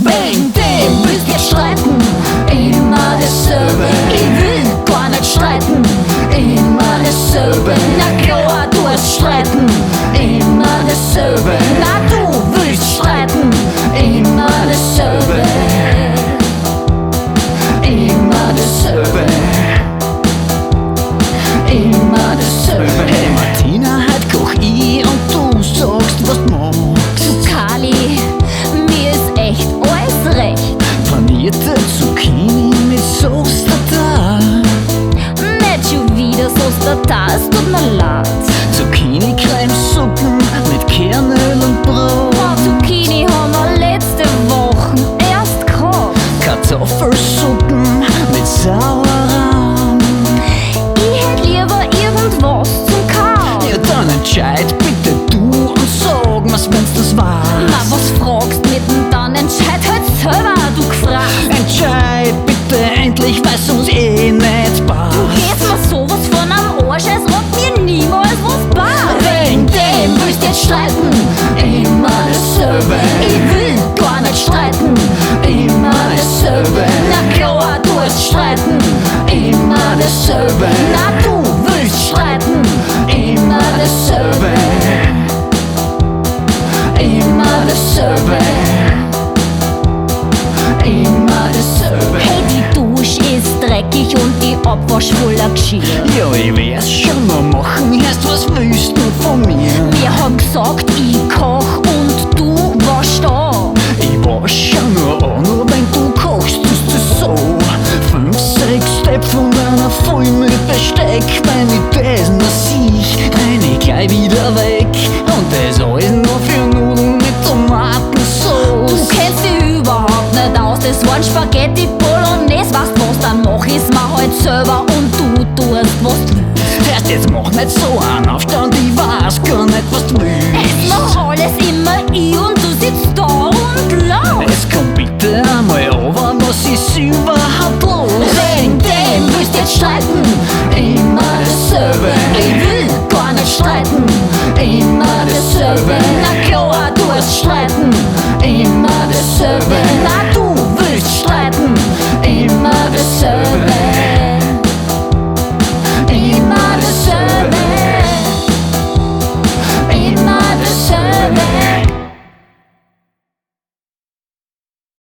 Wegen dem willst jetzt streiten, immer dasselbe. Ich will gar nicht streiten, immer dasselbe. Na klar, du willst streiten, immer dasselbe. Na du willst streiten, immer dasselbe. Immer dasselbe. Immer dasselbe. Hey Martina, heute koch ich und du sagst, was du magst. Du Kali, mir ist echt alles recht. Panierte Zucchini mit Sauce Tartar. Nicht schon wieder so Tartar, es tut mir leid. Zucchini-Cremesuppen mit Kernöl und Brot. Oh, Zucchini haben wir letzte Woche erst gehabt. Kartoffelsuppen mit Sauerrahm. Ich hätt lieber irgendwas zum Kauen. Ja, dann entscheid bitte du und sag mir's, wenn's das war. Na, was fragst mitten dann? Entscheid halt selber, du gefragt. Entscheid bitte endlich, weil's uns eh nicht passt. Du gehst mir sowas von am Arsch, als ob mir niemals was passt. Wegen dem willst jetzt streiten, immer dasselbe. Ich will gar nicht streiten, immer dasselbe. Na klar, du willst streiten, immer dasselbe. Na du willst streiten, immer dasselbe. Immer dasselbe. Immer dasselbe. Hey, die Dusche ist dreckig und die Abwasch voller Geschirr. Ja, ich werd's schon noch machen, erst was willst du von mir? Wir haben gesagt, ich koch und du warst da. Ich wasch ja nur an, nur wenn du kochst, ist es so. 5, 6 Stepf und einer voll mit Besteck. Wenn ich das nur sieh, renn ich gleich wieder weg. Und das alles nur für Nudeln mit Tomatensauce. Du kennst dich überhaupt nicht aus, das waren Spaghetti Bolognese. Weißt was, dann mach ich's mir halt selber und du tust, was du willst. Erst jetzt mach nicht so einen Aufstand, ich weiß gar nicht, was du willst. Es mach alles immer ich und du sitzt da und laufst. Es kommt bitte einmal over, was ist überhaupt los? Wegen dem willst jetzt streiten, immer dasselbe. Ich will gar nicht streiten, immer dasselbe. Na klar, du willst streiten, immer dasselbe. Na